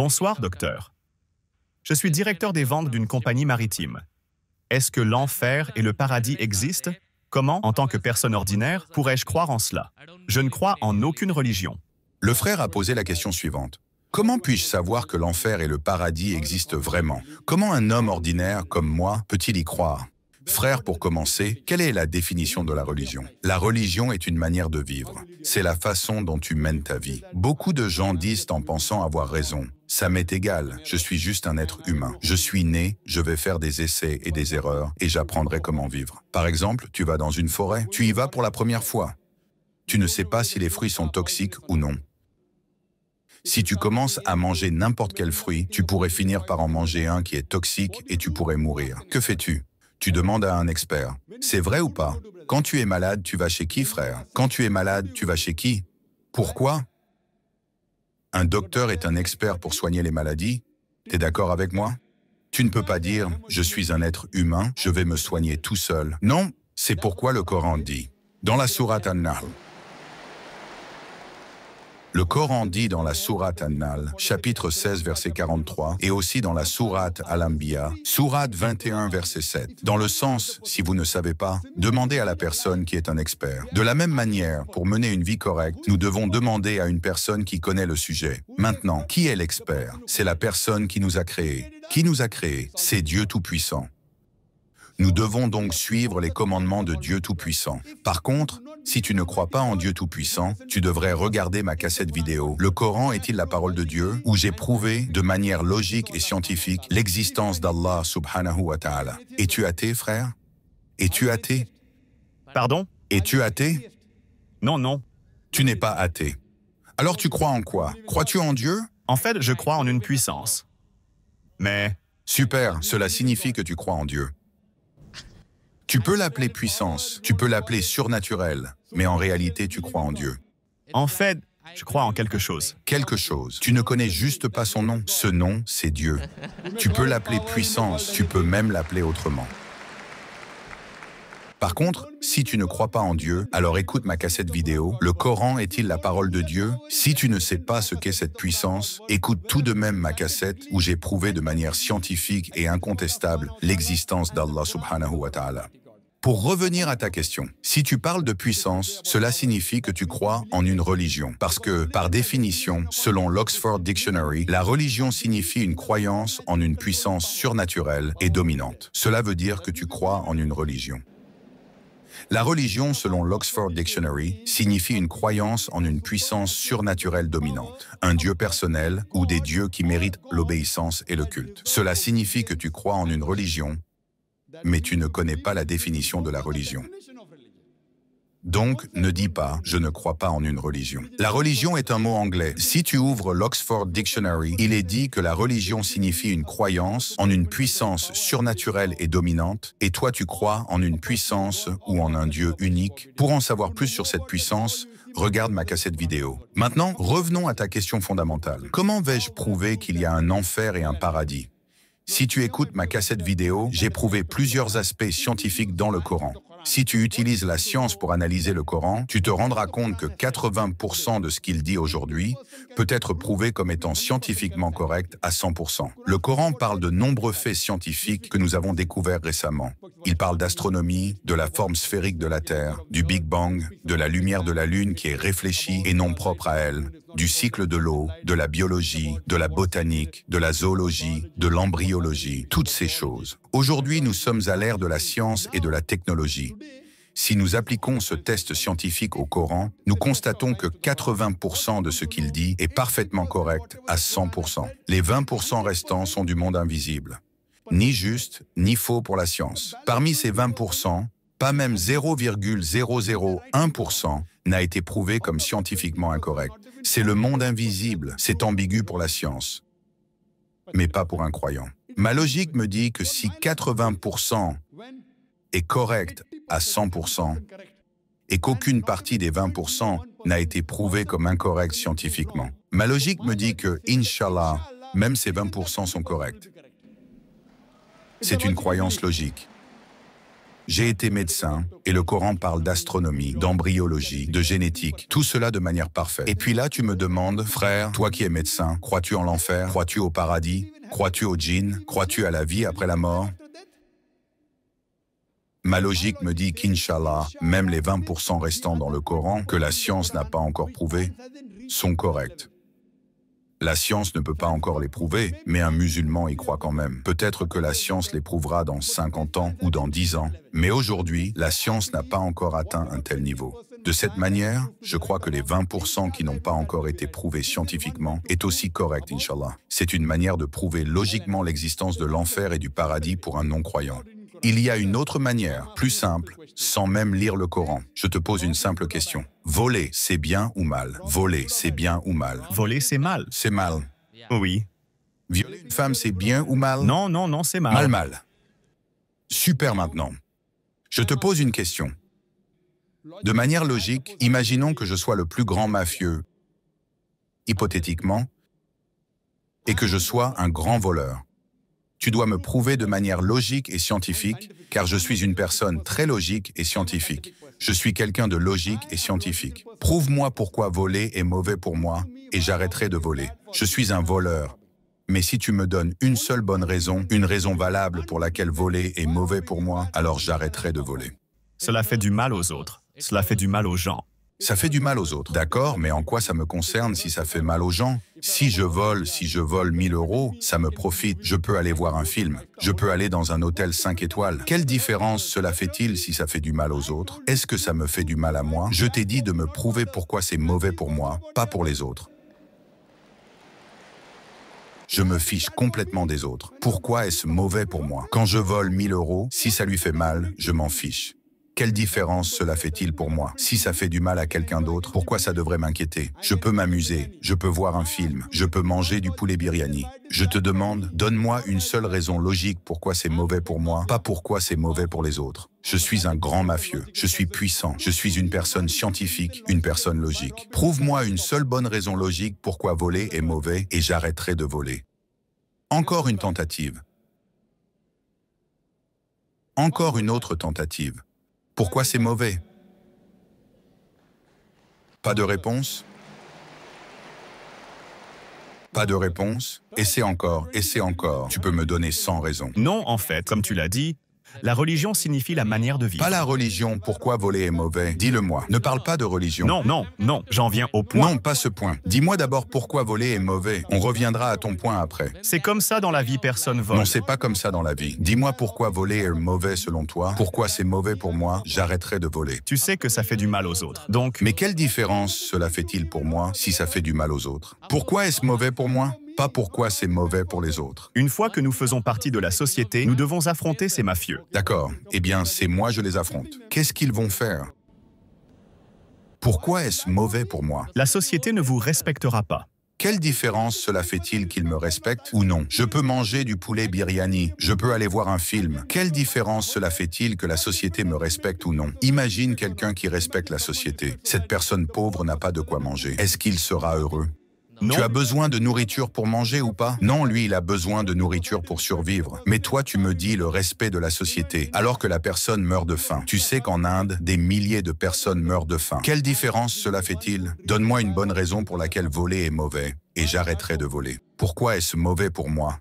Bonsoir, docteur. Je suis directeur des ventes d'une compagnie maritime. Est-ce que l'enfer et le paradis existent? Comment, en tant que personne ordinaire, pourrais-je croire en cela? Je ne crois en aucune religion. Le frère a posé la question suivante. Comment puis-je savoir que l'enfer et le paradis existent vraiment? Comment un homme ordinaire comme moi peut-il y croire? Frère, pour commencer, quelle est la définition de la religion? La religion est une manière de vivre. C'est la façon dont tu mènes ta vie. Beaucoup de gens disent en pensant avoir raison. Ça m'est égal, je suis juste un être humain. Je suis né, je vais faire des essais et des erreurs et j'apprendrai comment vivre. Par exemple, tu vas dans une forêt, tu y vas pour la première fois. Tu ne sais pas si les fruits sont toxiques ou non. Si tu commences à manger n'importe quel fruit, tu pourrais finir par en manger un qui est toxique et tu pourrais mourir. Que fais-tu? Tu demandes à un expert. C'est vrai ou pas? Quand tu es malade, tu vas chez qui, frère? Quand tu es malade, tu vas chez qui? Pourquoi? Un docteur est un expert pour soigner les maladies? T'es d'accord avec moi? Tu ne peux pas dire « je suis un être humain, je vais me soigner tout seul ». Non, c'est pourquoi le Coran dit. Dans la sourate An-Nahl, le Coran dit dans la sourate An-Nahl, chapitre 16, verset 43, et aussi dans la sourate Al-Anbiya, sourate 21, verset 7. Dans le sens, si vous ne savez pas, demandez à la personne qui est un expert. De la même manière, pour mener une vie correcte, nous devons demander à une personne qui connaît le sujet. Maintenant, qui est l'expert? C'est la personne qui nous a créés. Qui nous a créés? C'est Dieu Tout-Puissant. Nous devons donc suivre les commandements de Dieu Tout-Puissant. Par contre, si tu ne crois pas en Dieu Tout-Puissant, tu devrais regarder ma cassette vidéo « Le Coran est-il la parole de Dieu ?» où j'ai prouvé de manière logique et scientifique l'existence d'Allah subhanahu wa ta'ala. Es-tu athée, frère? Es-tu athée? Pardon? Es-tu athée? Non, non. Tu n'es pas athée. Alors tu crois en quoi? Crois-tu en Dieu? En fait, je crois en une puissance. Mais... Super, cela signifie que tu crois en Dieu. Tu peux l'appeler puissance, tu peux l'appeler surnaturel, mais en réalité, tu crois en Dieu. En fait, je crois en quelque chose. Quelque chose. Tu ne connais juste pas son nom. Ce nom, c'est Dieu. Tu peux l'appeler puissance, tu peux même l'appeler autrement. Par contre, si tu ne crois pas en Dieu, alors écoute ma cassette vidéo. Le Coran est-il la parole de Dieu? Si tu ne sais pas ce qu'est cette puissance, écoute tout de même ma cassette où j'ai prouvé de manière scientifique et incontestable l'existence d'Allah subhanahu wa ta'ala. Pour revenir à ta question, si tu parles de puissance, cela signifie que tu crois en une religion. Parce que, par définition, selon l'Oxford Dictionary, la religion signifie une croyance en une puissance surnaturelle et dominante. Cela veut dire que tu crois en une religion. La religion, selon l'Oxford Dictionary, signifie une croyance en une puissance surnaturelle dominante, un dieu personnel ou des dieux qui méritent l'obéissance et le culte. Cela signifie que tu crois en une religion, mais tu ne connais pas la définition de la religion. Donc, ne dis pas « je ne crois pas en une religion ». La religion est un mot anglais. Si tu ouvres l'Oxford Dictionary, il est dit que la religion signifie une croyance en une puissance surnaturelle et dominante, et toi tu crois en une puissance ou en un Dieu unique. Pour en savoir plus sur cette puissance, regarde ma cassette vidéo. Maintenant, revenons à ta question fondamentale. Comment vais-je prouver qu'il y a un enfer et un paradis? Si tu écoutes ma cassette vidéo, j'ai prouvé plusieurs aspects scientifiques dans le Coran. Si tu utilises la science pour analyser le Coran, tu te rendras compte que 80% de ce qu'il dit aujourd'hui peut être prouvé comme étant scientifiquement correct à 100%. Le Coran parle de nombreux faits scientifiques que nous avons découverts récemment. Il parle d'astronomie, de la forme sphérique de la Terre, du Big Bang, de la lumière de la Lune qui est réfléchie et non propre à elle, du cycle de l'eau, de la biologie, de la botanique, de la zoologie, de l'embryologie, toutes ces choses. Aujourd'hui, nous sommes à l'ère de la science et de la technologie. Si nous appliquons ce test scientifique au Coran, nous constatons que 80% de ce qu'il dit est parfaitement correct à 100%. Les 20% restants sont du monde invisible. Ni juste, ni faux pour la science. Parmi ces 20%, pas même 0,001% n'a été prouvé comme scientifiquement incorrect. C'est le monde invisible, c'est ambigu pour la science, mais pas pour un croyant. Ma logique me dit que si 80% est correct à 100% et qu'aucune partie des 20% n'a été prouvée comme incorrecte scientifiquement, ma logique me dit que, Inch'Allah, même ces 20% sont corrects. C'est une croyance logique. J'ai été médecin et le Coran parle d'astronomie, d'embryologie, de génétique, tout cela de manière parfaite. Et puis là, tu me demandes, frère, toi qui es médecin, crois-tu en l'enfer? Crois-tu au paradis? Crois-tu au djinn? Crois-tu à la vie après la mort? Ma logique me dit qu'Inch'Allah, même les 20% restants dans le Coran, que la science n'a pas encore prouvé, sont corrects. La science ne peut pas encore les prouver, mais un musulman y croit quand même. Peut-être que la science les prouvera dans 50 ans ou dans 10 ans, mais aujourd'hui, la science n'a pas encore atteint un tel niveau. De cette manière, je crois que les 20% qui n'ont pas encore été prouvés scientifiquement est aussi correct, Inch'Allah. C'est une manière de prouver logiquement l'existence de l'enfer et du paradis pour un non-croyant. Il y a une autre manière, plus simple, sans même lire le Coran. Je te pose une simple question. Voler, c'est bien ou mal? Voler, c'est bien ou mal? Voler, c'est mal. C'est mal. Oui. Violer une femme, c'est bien ou mal? Non, non, non, c'est mal. Mal. Super maintenant. Je te pose une question. De manière logique, imaginons que je sois le plus grand mafieux, hypothétiquement, et que je sois un grand voleur. Tu dois me prouver de manière logique et scientifique, car je suis une personne très logique et scientifique. Je suis quelqu'un de logique et scientifique. Prouve-moi pourquoi voler est mauvais pour moi, et j'arrêterai de voler. Je suis un voleur. Mais si tu me donnes une seule bonne raison, une raison valable pour laquelle voler est mauvais pour moi, alors j'arrêterai de voler. Cela fait du mal aux autres. Cela fait du mal aux gens. Ça fait du mal aux autres. D'accord, mais en quoi ça me concerne si ça fait mal aux gens? Si je vole 1000 €, ça me profite. Je peux aller voir un film. Je peux aller dans un hôtel 5 étoiles. Quelle différence cela fait-il si ça fait du mal aux autres? Est-ce que ça me fait du mal à moi? Je t'ai dit de me prouver pourquoi c'est mauvais pour moi, pas pour les autres. Je me fiche complètement des autres. Pourquoi est-ce mauvais pour moi? Quand je vole 1000 €, si ça lui fait mal, je m'en fiche. Quelle différence cela fait-il pour moi? Si ça fait du mal à quelqu'un d'autre, pourquoi ça devrait m'inquiéter? Je peux m'amuser, je peux voir un film, je peux manger du poulet biryani. Je te demande, donne-moi une seule raison logique pourquoi c'est mauvais pour moi, pas pourquoi c'est mauvais pour les autres. Je suis un grand mafieux, je suis puissant, je suis une personne scientifique, une personne logique. Prouve-moi une seule bonne raison logique pourquoi voler est mauvais et j'arrêterai de voler. Encore une tentative. Encore une autre tentative. Pourquoi c'est mauvais? Pas de réponse? Pas de réponse? Essaie encore, essaie encore. Tu peux me donner 100 raisons. Non, en fait, comme tu l'as dit, la religion signifie la manière de vivre. Pas la religion, pourquoi voler est mauvais? Dis-le-moi. Ne parle pas de religion. Non, non, non, j'en viens au point. Non, pas ce point. Dis-moi d'abord pourquoi voler est mauvais. On reviendra à ton point après. C'est comme ça dans la vie, personne vole. Non, c'est pas comme ça dans la vie. Dis-moi pourquoi voler est mauvais selon toi. Pourquoi c'est mauvais pour moi? J'arrêterai de voler. Tu sais que ça fait du mal aux autres. Donc, Mais quelle différence cela fait-il pour moi si ça fait du mal aux autres? Pourquoi est-ce mauvais pour moi? Pas pourquoi c'est mauvais pour les autres. une fois que nous faisons partie de la société, nous devons affronter ces mafieux. D'accord. Eh bien, c'est moi je les affronte. Qu'est-ce qu'ils vont faire? Pourquoi est-ce mauvais pour moi? La société ne vous respectera pas. Quelle différence cela fait-il qu'ils me respectent ou non? Je peux manger du poulet biryani, je peux aller voir un film. Quelle différence cela fait-il que la société me respecte ou non? Imagine quelqu'un qui respecte la société. Cette personne pauvre n'a pas de quoi manger. Est-ce qu'il sera heureux? Non. Tu as besoin de nourriture pour manger ou pas? Non, lui, il a besoin de nourriture pour survivre. Mais toi, tu me dis le respect de la société, alors que la personne meurt de faim. Tu sais qu'en Inde, des milliers de personnes meurent de faim. Quelle différence cela fait-il? Donne-moi une bonne raison pour laquelle voler est mauvais, et j'arrêterai de voler. Pourquoi est-ce mauvais pour moi?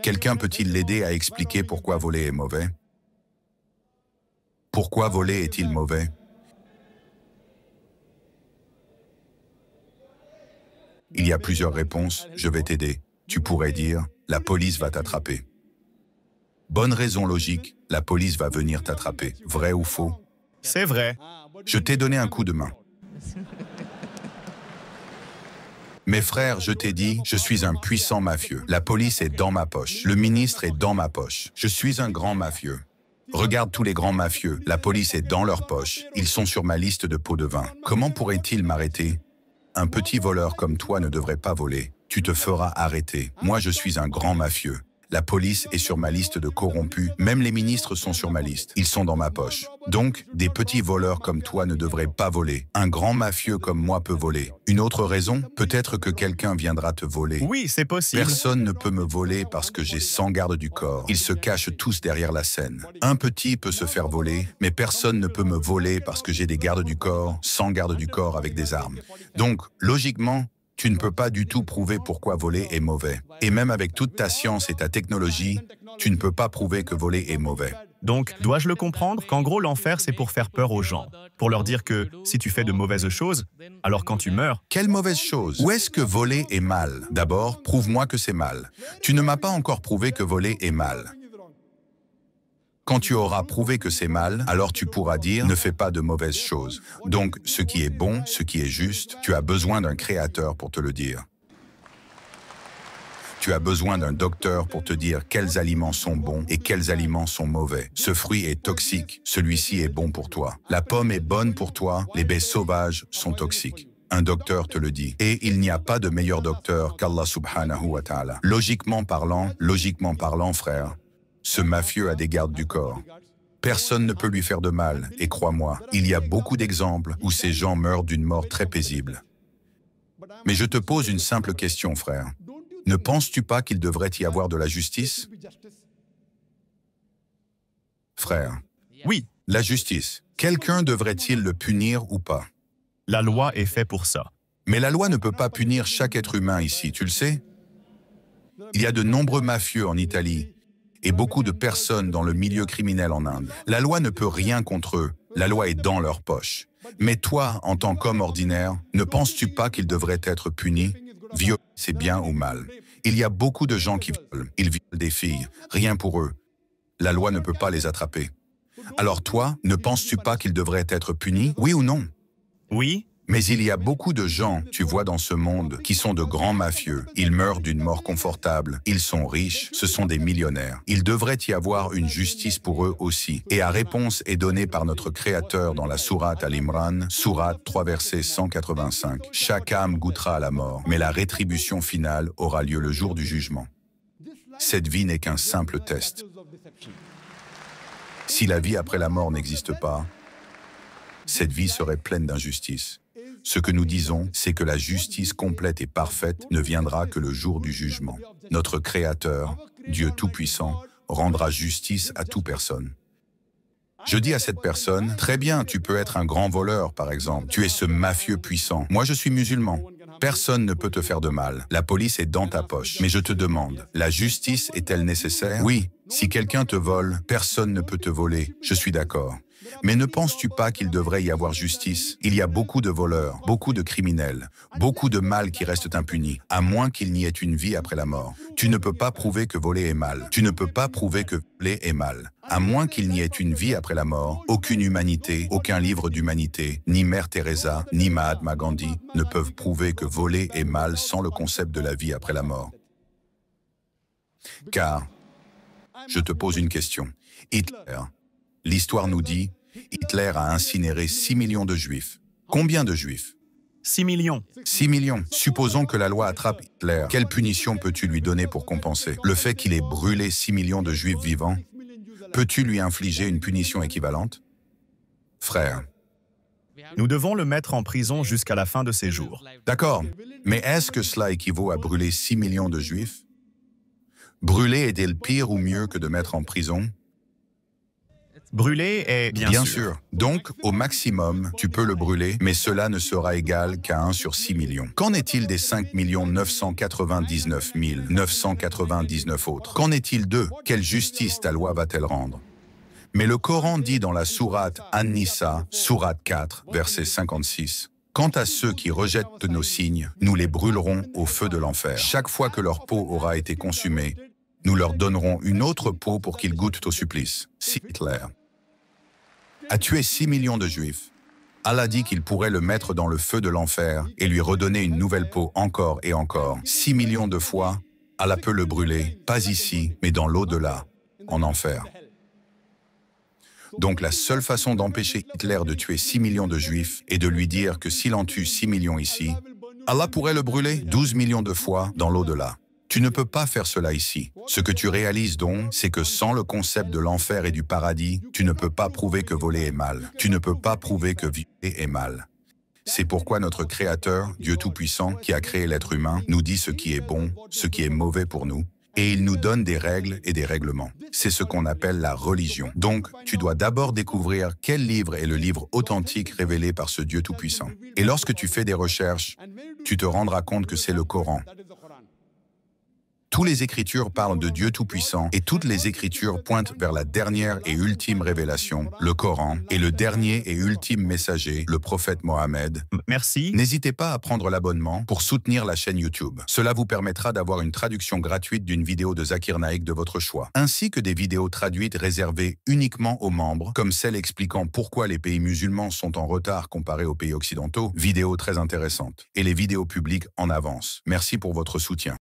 Quelqu'un peut-il l'aider à expliquer pourquoi voler est mauvais? Pourquoi voler est-il mauvais? Il y a plusieurs réponses, je vais t'aider. Tu pourrais dire, la police va t'attraper. Bonne raison logique, la police va venir t'attraper. Vrai ou faux? C'est vrai. Je t'ai donné un coup de main. Mes frères, je t'ai dit, je suis un puissant mafieux. La police est dans ma poche. Le ministre est dans ma poche. Je suis un grand mafieux. Regarde tous les grands mafieux. La police est dans leur poche. Ils sont sur ma liste de pots de vin. Comment pourraient-ils m'arrêter? Un petit voleur comme toi ne devrait pas voler. Tu te feras arrêter. Moi, je suis un grand mafieux. La police est sur ma liste de corrompus, même les ministres sont sur ma liste. Ils sont dans ma poche. Donc, des petits voleurs comme toi ne devraient pas voler. Un grand mafieux comme moi peut voler. Une autre raison, peut-être que quelqu'un viendra te voler. Oui, c'est possible. Personne ne peut me voler parce que j'ai 100 gardes du corps. Ils se cachent tous derrière la scène. Un petit peut se faire voler, mais personne ne peut me voler parce que j'ai des gardes du corps, 100 gardes du corps avec des armes. Donc, logiquement, tu ne peux pas du tout prouver pourquoi voler est mauvais. Et même avec toute ta science et ta technologie, tu ne peux pas prouver que voler est mauvais. Donc, dois-je le comprendre qu'en gros, l'enfer, c'est pour faire peur aux gens, pour leur dire que si tu fais de mauvaises choses, alors quand tu meurs... Quelle mauvaise chose? Où est-ce que voler est mal? D'abord, prouve-moi que c'est mal. Tu ne m'as pas encore prouvé que voler est mal. Quand tu auras prouvé que c'est mal, alors tu pourras dire « ne fais pas de mauvaises choses ». Donc, ce qui est bon, ce qui est juste, tu as besoin d'un créateur pour te le dire. Tu as besoin d'un docteur pour te dire quels aliments sont bons et quels aliments sont mauvais. Ce fruit est toxique, celui-ci est bon pour toi. La pomme est bonne pour toi, les baies sauvages sont toxiques. Un docteur te le dit. Et il n'y a pas de meilleur docteur qu'Allah subhanahu wa ta'ala. Logiquement parlant, frère, ce mafieux a des gardes du corps. Personne ne peut lui faire de mal, et crois-moi, il y a beaucoup d'exemples où ces gens meurent d'une mort très paisible. Mais je te pose une simple question, frère. Ne penses-tu pas qu'il devrait y avoir de la justice? Frère. Oui, La justice. Quelqu'un devrait-il le punir ou pas? la loi est faite pour ça. Mais la loi ne peut pas punir chaque être humain ici, tu le sais? Il y a de nombreux mafieux en Italie et beaucoup de personnes dans le milieu criminel en Inde. La loi ne peut rien contre eux, la loi est dans leur poche. Mais toi, en tant qu'homme ordinaire, ne penses-tu pas qu'ils devraient être punis? Violer, c'est bien ou mal? Il y a beaucoup de gens qui violent, ils violent des filles, rien pour eux. La loi ne peut pas les attraper. Alors toi, ne penses-tu pas qu'ils devraient être punis, oui ou non? Oui, Mais il y a beaucoup de gens, tu vois, dans ce monde, qui sont de grands mafieux. Ils meurent d'une mort confortable, ils sont riches, ce sont des millionnaires. Il devrait y avoir une justice pour eux aussi. Et la réponse est donnée par notre Créateur dans la sourate Al-Imran, sourate 3 verset 185. Chaque âme goûtera à la mort, mais la rétribution finale aura lieu le jour du jugement. Cette vie n'est qu'un simple test. Si la vie après la mort n'existe pas, cette vie serait pleine d'injustice. Ce que nous disons, c'est que la justice complète et parfaite ne viendra que le jour du jugement. Notre Créateur, Dieu Tout-Puissant, rendra justice à toute personne. Je dis à cette personne, très bien, tu peux être un grand voleur, par exemple. Tu es ce mafieux puissant. Moi, je suis musulman. Personne ne peut te faire de mal. La police est dans ta poche. Mais je te demande, la justice est-elle nécessaire? Oui, si quelqu'un te vole, personne ne peut te voler. Je suis d'accord. Mais ne penses-tu pas qu'il devrait y avoir justice? Il y a beaucoup de voleurs, beaucoup de criminels, beaucoup de mal qui restent impunis, à moins qu'il n'y ait une vie après la mort. Tu ne peux pas prouver que voler est mal. Tu ne peux pas prouver que voler est mal. À moins qu'il n'y ait une vie après la mort, aucune humanité, aucun livre d'humanité, ni Mère Teresa, ni Mahatma Gandhi ne peuvent prouver que voler est mal sans le concept de la vie après la mort. Car, je te pose une question. Hitler, l'histoire nous dit, Hitler a incinéré 6 millions de Juifs. Combien de Juifs? 6 millions. 6 millions. Supposons que la loi attrape Hitler. Quelle punition peux-tu lui donner pour compenser? Le fait qu'il ait brûlé 6 millions de Juifs vivants, peux-tu lui infliger une punition équivalente? Frère. Nous devons le mettre en prison jusqu'à la fin de ses jours. D'accord, mais est-ce que cela équivaut à brûler 6 millions de Juifs? Brûler est-il pire ou mieux que de mettre en prison? Brûler est Bien sûr. Donc, au maximum, tu peux le brûler, mais cela ne sera égal qu'à 1 sur 6 millions. Qu'en est-il des 5 999 999 autres? Qu'en est-il d'eux? Quelle justice ta loi va-t-elle rendre? Mais le Coran dit dans la sourate An-Nisa, sourate 4, verset 56, « Quant à ceux qui rejettent nos signes, nous les brûlerons au feu de l'enfer. Chaque fois que leur peau aura été consumée, nous leur donnerons une autre peau pour qu'ils goûtent au supplice. » Si Hitler a tué 6 millions de Juifs, Allah dit qu'il pourrait le mettre dans le feu de l'enfer et lui redonner une nouvelle peau encore et encore. 6 millions de fois, Allah peut le brûler, pas ici, mais dans l'au-delà, en enfer. Donc la seule façon d'empêcher Hitler de tuer 6 millions de Juifs est de lui dire que s'il en tue 6 millions ici, Allah pourrait le brûler 12 millions de fois dans l'au-delà. Tu ne peux pas faire cela ici. Ce que tu réalises donc, c'est que sans le concept de l'enfer et du paradis, tu ne peux pas prouver que voler est mal. Tu ne peux pas prouver que vivre est mal. C'est pourquoi notre Créateur, Dieu Tout-Puissant, qui a créé l'être humain, nous dit ce qui est bon, ce qui est mauvais pour nous, et il nous donne des règles et des règlements. C'est ce qu'on appelle la religion. Donc, tu dois d'abord découvrir quel livre est le livre authentique révélé par ce Dieu Tout-Puissant. Et lorsque tu fais des recherches, tu te rendras compte que c'est le Coran. Toutes les Écritures parlent de Dieu Tout-Puissant et toutes les Écritures pointent vers la dernière et ultime révélation, le Coran, et le dernier et ultime messager, le prophète Mohammed. Merci. N'hésitez pas à prendre l'abonnement pour soutenir la chaîne YouTube. Cela vous permettra d'avoir une traduction gratuite d'une vidéo de Zakir Naik de votre choix, ainsi que des vidéos traduites réservées uniquement aux membres, comme celle expliquant pourquoi les pays musulmans sont en retard comparés aux pays occidentaux, vidéos très intéressantes, et les vidéos publiques en avance. Merci pour votre soutien.